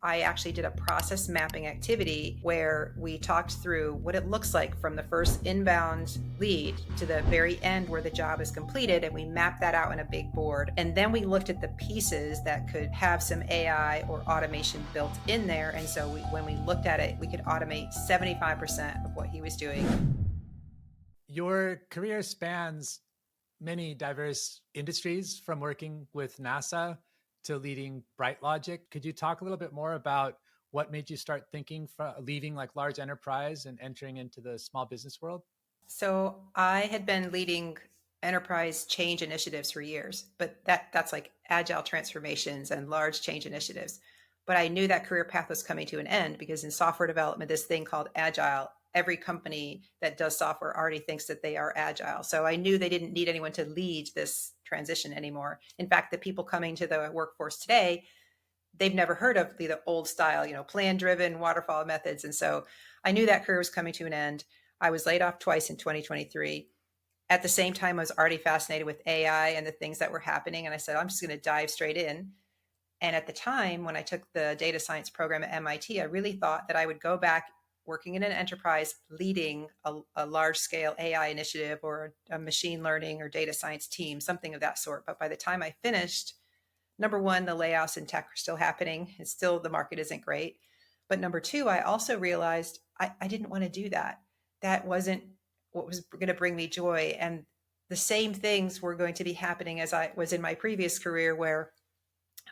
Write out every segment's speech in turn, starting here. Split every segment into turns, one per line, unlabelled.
I actually did a process mapping activity where we talked through what it looks like from the first inbound lead to the very end where the job is completed. And we mapped that out in a big board. And then we looked at the pieces that could have some AI or automation built in there. And so when we looked at it, we could automate 75% of what he was doing.
Your career spans many diverse industries, from working with NASA to leading Bright Logic. Could you talk a little bit more about what made you start thinking from leaving like large enterprise and entering into the small business world?
So I had been leading enterprise change initiatives for years, but that's like agile transformations and large change initiatives. But I knew that career path was coming to an end because in software development, this thing called agile, every company that does software already thinks that they are agile. So I knew they didn't need anyone to lead this transition anymore. In fact, the people coming to the workforce today, they've never heard of the old style, plan driven waterfall methods. And so I knew that career was coming to an end. I was laid off twice in 2023. At the same time, I was already fascinated with AI and the things that were happening. And I said, I'm just going to dive straight in. And at the time, when I took the data science program at MIT, I really thought that I would go back working in an enterprise, leading a large scale AI initiative or a machine learning or data science team, something of that sort. But by the time I finished, number one, the layoffs in tech are still happening. It's still, the market isn't great. But number two, I also realized I didn't want to do that. That wasn't what was going to bring me joy. And the same things were going to be happening as I was in my previous career, where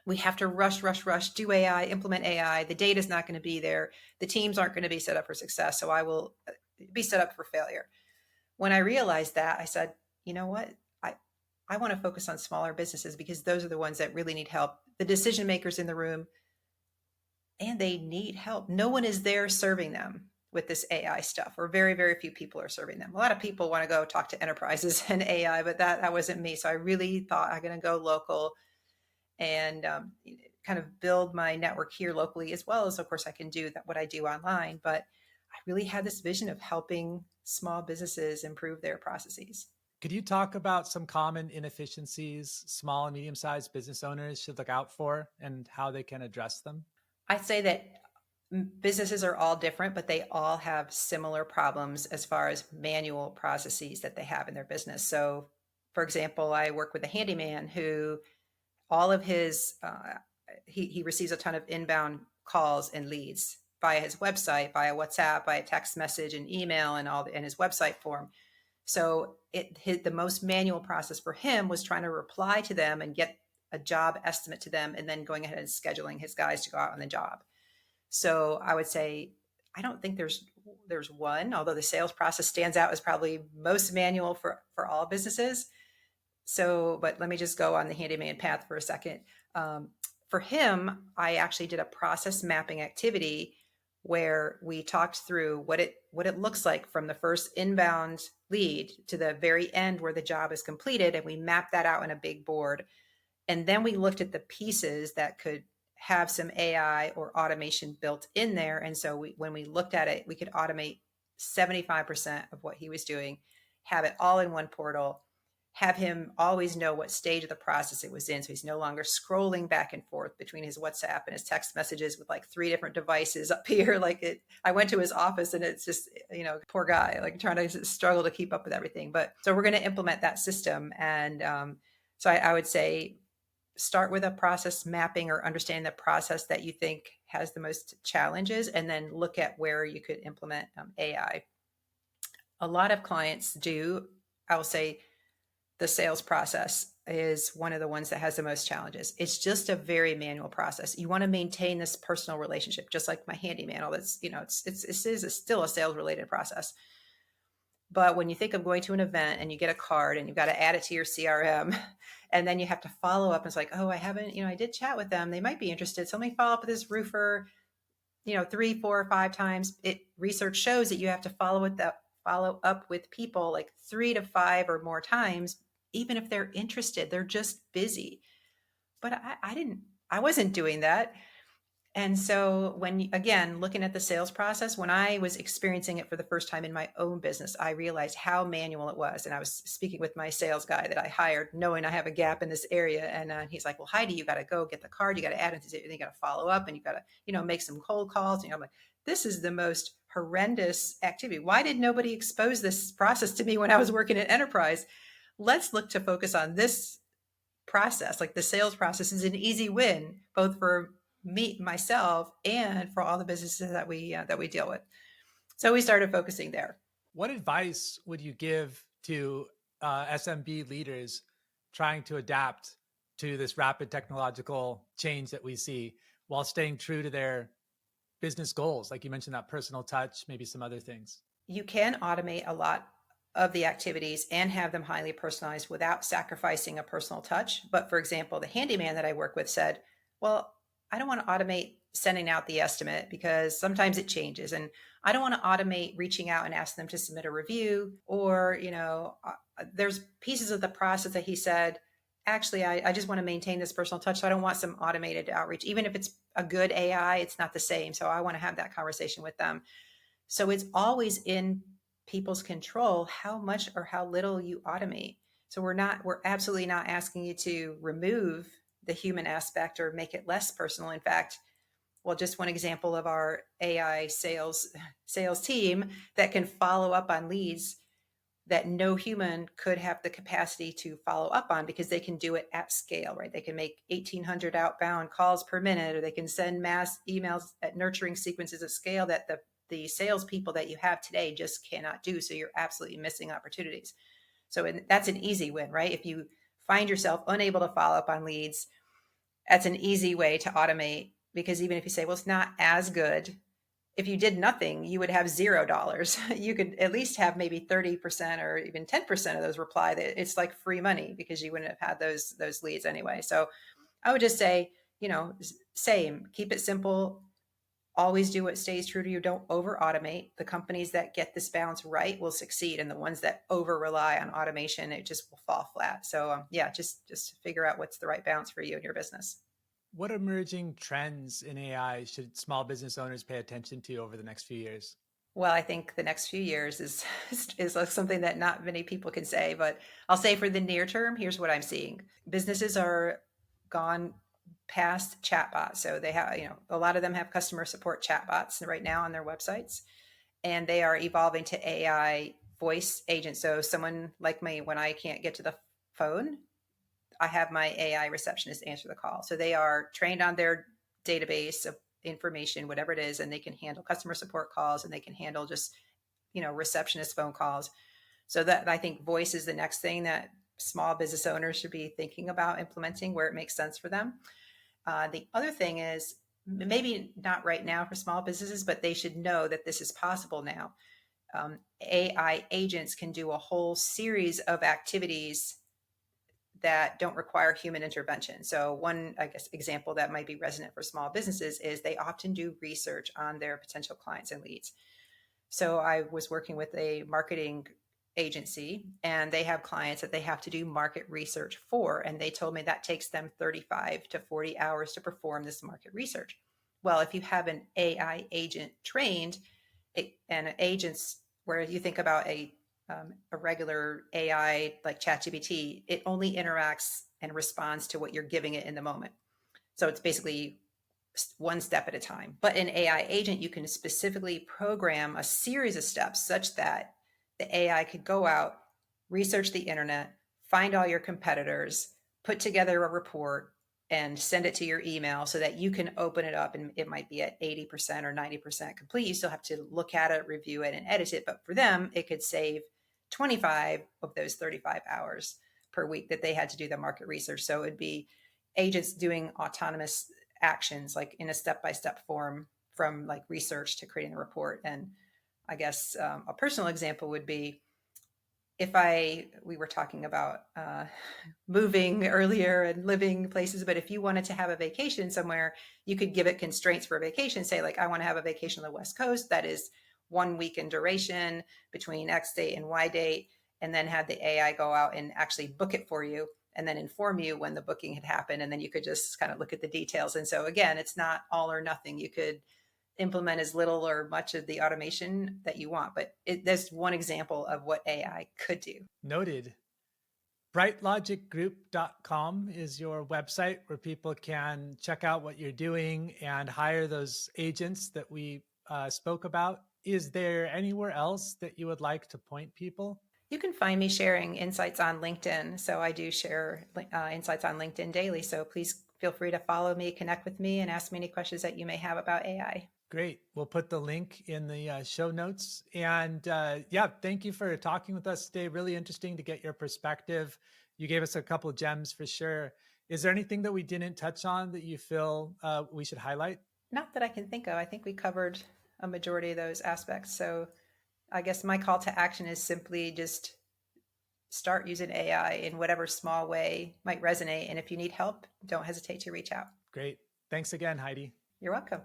we have to rush, do AI, implement AI. The data is not going to be there. The teams aren't going to be set up for success. So I will be set up for failure. When I realized that, I said, you know what? I want to focus on smaller businesses because those are the ones that really need help. The decision makers in the room, and they need help. No one is there serving them with this AI stuff, or very, very few people are serving them. A lot of people want to go talk to enterprises and AI, but that wasn't me. So I really thought I'm going to go local and kind of build my network here locally, as well as, of course, I can do that, what I do online. But I really had this vision of helping small businesses improve their processes.
Could you talk about some common inefficiencies small and medium sized business owners should look out for and how they can address them?
I'd say that businesses are all different, but they all have similar problems as far as manual processes that they have in their business. So, for example, I work with a handyman who all of his, he receives a ton of inbound calls and leads via his website, via WhatsApp, via text message and email and and his website form. So the most manual process for him was trying to reply to them and get a job estimate to them, and then going ahead and scheduling his guys to go out on the job. So I would say, I don't think there's one, although the sales process stands out as probably most manual for all businesses. So, but let me just go on the handyman path for a second. For him, I actually did a process mapping activity where we talked through what it looks like from the first inbound lead to the very end where the job is completed. And we mapped that out in a big board. And then we looked at the pieces that could have some AI or automation built in there. And so when we looked at it, we could automate 75% of what he was doing, have it all in one portal, have him always know what stage of the process it was in. So he's no longer scrolling back and forth between his WhatsApp and his text messages with like 3 different devices up here. I went to his office and it's just, poor guy, like trying to struggle to keep up with everything. But so we're going to implement that system. And so I would say, start with a process mapping or understanding the process that you think has the most challenges, and then look at where you could implement AI. A lot of clients do, I will say, the sales process is one of the ones that has the most challenges. It's just a very manual process. You want to maintain this personal relationship, just like my handyman. All that's, it's still a sales related process. But when you think of going to an event and you get a card and you've got to add it to your CRM, and then you have to follow up, and it's like, oh, I haven't, I did chat with them. They might be interested. So let me follow up with this roofer, 3, 4, 5 times. Research shows that you have to follow up with people like 3 to 5 or more times, even if they're interested. They're just busy. But I wasn't doing that. And so again, looking at the sales process, when I was experiencing it for the first time in my own business, I realized how manual it was. And I was speaking with my sales guy that I hired, knowing I have a gap in this area. And he's like, well, Heidi, you got to go get the card. You got to add it. You got to follow up and you got to, make some cold calls. And I'm like, this is the most horrendous activity. Why did nobody expose this process to me when I was working at enterprise? Let's look to focus on this process. Like the sales process is an easy win, both for me, myself, and for all the businesses that we deal with. So we started focusing there.
What advice would you give to SMB leaders trying to adapt to this rapid technological change that we see while staying true to their business goals? Like you mentioned, that personal touch, maybe some other things.
You can automate a lot of the activities and have them highly personalized without sacrificing a personal touch. But for example, the handyman that I work with said, well, I don't want to automate sending out the estimate because sometimes it changes. And I don't want to automate reaching out and ask them to submit a review or, there's pieces of the process that he said, actually, I just want to maintain this personal touch. So I don't want some automated outreach. Even if it's a good AI, it's not the same. So I want to have that conversation with them. So it's always in people's control how much or how little you automate. So we're absolutely not asking you to remove the human aspect or make it less personal. In fact, well, just one example of our AI sales team that can follow up on leads that no human could have the capacity to follow up on because they can do it at scale, right? They can make 1,800 outbound calls per minute, or they can send mass emails at nurturing sequences at scale that the salespeople that you have today just cannot do. So you're absolutely missing opportunities. So that's an easy win, right? If you find yourself unable to follow up on leads, that's an easy way to automate, because even if you say, well, it's not as good, if you did nothing, you would have $0. You could at least have maybe 30% or even 10% of those reply that it's like free money because you wouldn't have had those leads anyway. So I would just say, same, keep it simple. Always do what stays true to you. Don't over automate. The companies that get this balance right will succeed, and the ones that over rely on automation, it just will fall flat. So just figure out what's the right balance for you and your business.
What emerging trends in AI should small business owners pay attention to over the next few years?
Well, I think the next few years is like something that not many people can say, but I'll say for the near term, here's what I'm seeing. Businesses are gone past chatbots. So they have, a lot of them have customer support chatbots right now on their websites, and they are evolving to AI voice agents. So someone like me, when I can't get to the phone, I have my AI receptionist answer the call. So they are trained on their database of information, whatever it is, and they can handle customer support calls, and they can handle just, receptionist phone calls. So that, I think voice is the next thing that small business owners should be thinking about implementing where it makes sense for them. The other thing is, maybe not right now for small businesses, but they should know that this is possible now. AI agents can do a whole series of activities that don't require human intervention. So one, I guess, example that might be resonant for small businesses is they often do research on their potential clients and leads. So I was working with a marketing agency, and they have clients that they have to do market research for. And they told me that takes them 35 to 40 hours to perform this market research. Well, if you have an AI agent trained, and agents, where you think about a regular AI like ChatGPT, it only interacts and responds to what you're giving it in the moment. So it's basically one step at a time. But an AI agent, you can specifically program a series of steps such that the AI could go out, research the internet, find all your competitors, put together a report, and send it to your email so that you can open it up, and it might be at 80% or 90% complete. You still have to look at it, review it, and edit it. But for them, it could save 25 of those 35 hours per week that they had to do the market research. So it'd be agents doing autonomous actions, like in a step-by-step form, from like research to creating a report. And I guess a personal example would be, we were talking about moving earlier and living places, but if you wanted to have a vacation somewhere, you could give it constraints for a vacation. Say like, I want to have a vacation on the West Coast that is 1 week in duration between X date and Y date, and then have the AI go out and actually book it for you. and then inform you when the booking had happened. And then you could just kind of look at the details. And so again, it's not all or nothing. You could implement as little or much of the automation that you want, but there's one example of what AI could do.
Noted. brightlogicgroup.com is your website where people can check out what you're doing and hire those agents that we spoke about. Is there anywhere else that you would like to point people?
You can find me sharing insights on LinkedIn. So I do share insights on LinkedIn daily. So please feel free to follow me, connect with me, and ask me any questions that you may have about AI.
Great. We'll put the link in the show notes. And yeah, thank you for talking with us today. Really interesting to get your perspective. You gave us a couple of gems for sure. Is there anything that we didn't touch on that you feel we should highlight?
Not that I can think of. I think we covered a majority of those aspects. So I guess my call to action is simply just start using AI in whatever small way might resonate. And if you need help, don't hesitate to reach out.
Great. Thanks again, Heidi.
You're welcome.